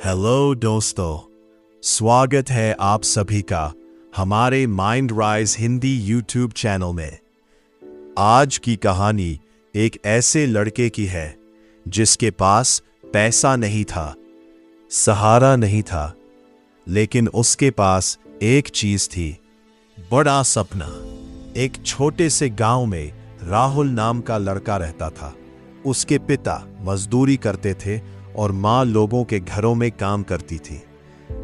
Hello दोस्तों, स्वागत है आप सभी का हमारे mind rise Hindi YouTube channel में। आज की कहानी एक ऐसे लड़के की है जिसके पास पैसा नहीं था, सहारा नहीं था, लेकिन उसके पास एक चीज थी, बड़ा सपना। एक छोटे से गांव में राहुल नाम का लड़का रहता था। उसके पिता मजदूरी करते थे और माँ लोगों के घरों में काम करती थी।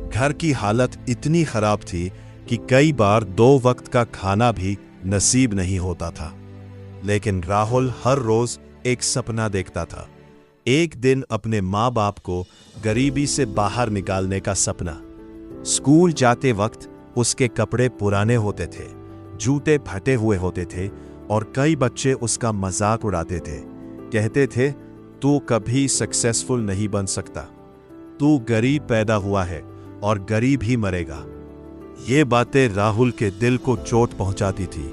घर की हालत इतनी खराब थी कि कई बार 2 वक्त का खाना भी नसीब नहीं होता था। लेकिन राहुल हर रोज एक सपना देखता था, एक दिन अपने माँ बाप को गरीबी से बाहर निकालने का सपना। स्कूल जाते वक्त उसके कपड़े पुराने होते थे, जूते फटे हुए होते थे और कई बच्चे उसका मजाक उड़ाते थे। कहते थे, तू कभी सक्सेसफुल नहीं बन सकता, तू गरीब पैदा हुआ है और गरीब ही मरेगा। ये बातें राहुल के दिल को चोट पहुंचाती थी,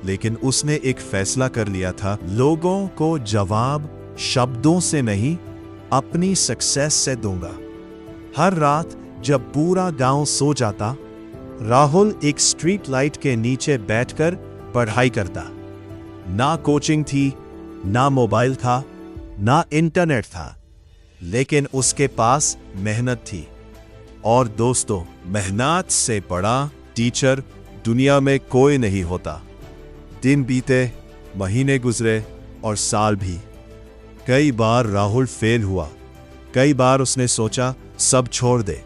लेकिन उसने एक फैसला कर लिया था, लोगों को जवाब शब्दों से नहीं, अपनी सक्सेस से दूंगा। हर रात जब पूरा गांव सो जाता, राहुल एक स्ट्रीट लाइट के नीचे बैठकर पढ़ाई करता। ना कोचिंग थी, ना मोबाइल था, ना इंटरनेट था, लेकिन उसके पास मेहनत थी। और दोस्तों, मेहनत से बड़ा टीचर दुनिया में कोई नहीं होता। दिन बीते, महीने गुजरे और साल भी। कई बार राहुल फेल हुआ, कई बार उसने सोचा सब छोड़ दे,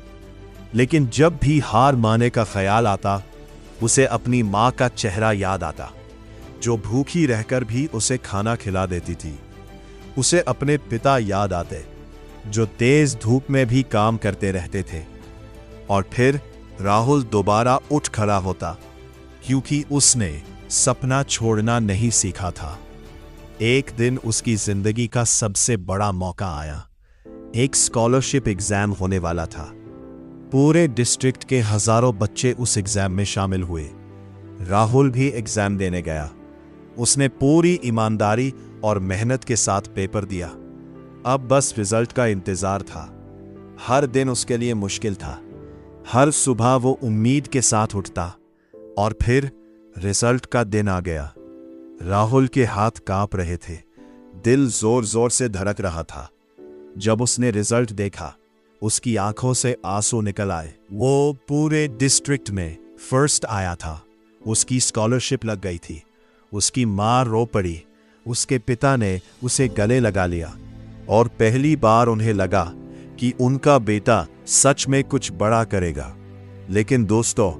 लेकिन जब भी हार मानने का ख्याल आता, उसे अपनी माँ का चेहरा याद आता, जो भूखी रहकर भी उसे खाना खिला देती थी। उसे अपने पिता याद आते, जो तेज धूप में भी काम करते रहते थे। और फिर राहुल दोबारा उठ खड़ा होता, क्योंकि उसने सपना छोड़ना नहीं सीखा था। एक दिन उसकी जिंदगी का सबसे बड़ा मौका आया। एक स्कॉलरशिप एग्जाम होने वाला था। पूरे डिस्ट्रिक्ट के हजारों बच्चे उस एग्जाम में शामिल हुए। राहुल भी एग्जाम देने गया। उसने पूरी ईमानदारी और मेहनत के साथ पेपर दिया। अब बस रिजल्ट का इंतजार था। हर दिन उसके लिए मुश्किल था। हर सुबह वो उम्मीद के साथ उठता और फिर रिजल्ट का दिन आ गया। राहुल के हाथ कांप रहे थे, दिल जोर जोर से धड़क रहा था। जब उसने रिजल्ट देखा, उसकी आंखों से आंसू निकल आए। वो पूरे डिस्ट्रिक्ट में फर्स्ट आया था। उसकी स्कॉलरशिप लग गई थी। उसकी माँ रो पड़ी। उसके पिता ने उसे गले लगा लिया और पहली बार उन्हें लगा कि उनका बेटा सच में कुछ बड़ा करेगा। लेकिन दोस्तों,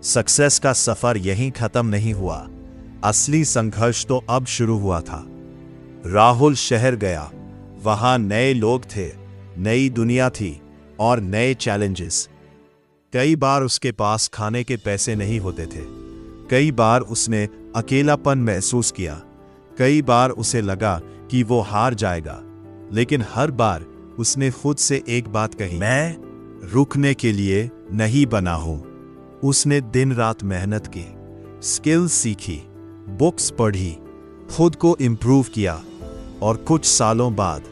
सक्सेस का सफर यहीं खत्म नहीं हुआ। असली संघर्ष तो अब शुरू हुआ था। राहुल शहर गया। वहां नए लोग थे, नई दुनिया थी और नए चैलेंजेस। कई बार उसके पास खाने के पैसे नहीं होते थे। कई बार उसने अकेलापन महसूस किया। कई बार उसे लगा कि वो हार जाएगा, लेकिन हर बार उसने खुद से एक बात कही, मैं रुकने के लिए नहीं बना हूं। उसने दिन रात मेहनत की, स्किल्स सीखी, बुक्स पढ़ी, खुद को इम्प्रूव किया और कुछ सालों बाद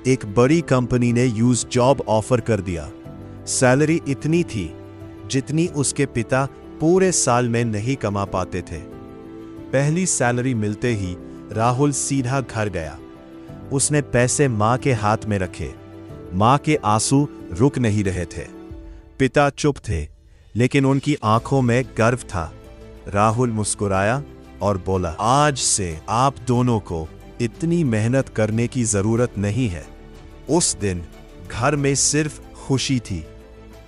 एक बड़ी कंपनी ने यूज जॉब ऑफर कर दिया। सैलरी इतनी थी जितनी उसके पिता पूरे साल में नहीं कमा पाते थे। पहली सैलरी मिलते ही राहुल सीधा घर गया। उसने पैसे माँ के हाथ में रखे। माँ के आंसू रुक नहीं रहे थे। पिता चुप थे, लेकिन उनकी आंखों में गर्व था। राहुल मुस्कुराया और बोला, आज से आप दोनों को इतनी मेहनत करने की जरूरत नहीं है। उस दिन घर में सिर्फ खुशी थी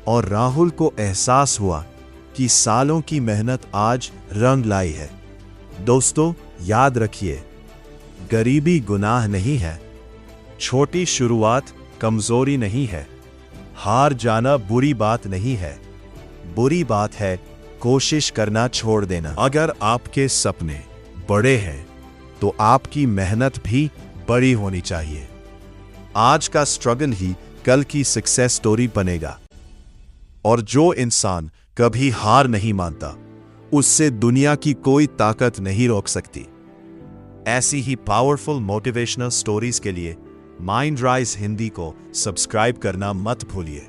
और राहुल को एहसास हुआ कि सालों की मेहनत आज रंग लाई है। दोस्तों, याद रखिए, गरीबी गुनाह नहीं है, छोटी शुरुआत कमजोरी नहीं है, हार जाना बुरी बात नहीं है। बुरी बात है कोशिश करना छोड़ देना। अगर आपके सपने बड़े हैं तो आपकी मेहनत भी बड़ी होनी चाहिए। आज का स्ट्रगल ही कल की सक्सेस स्टोरी बनेगा। और जो इंसान कभी हार नहीं मानता, उससे दुनिया की कोई ताकत नहीं रोक सकती। ऐसी ही पावरफुल मोटिवेशनल स्टोरीज के लिए माइंड राइज हिंदी को सब्सक्राइब करना मत भूलिए।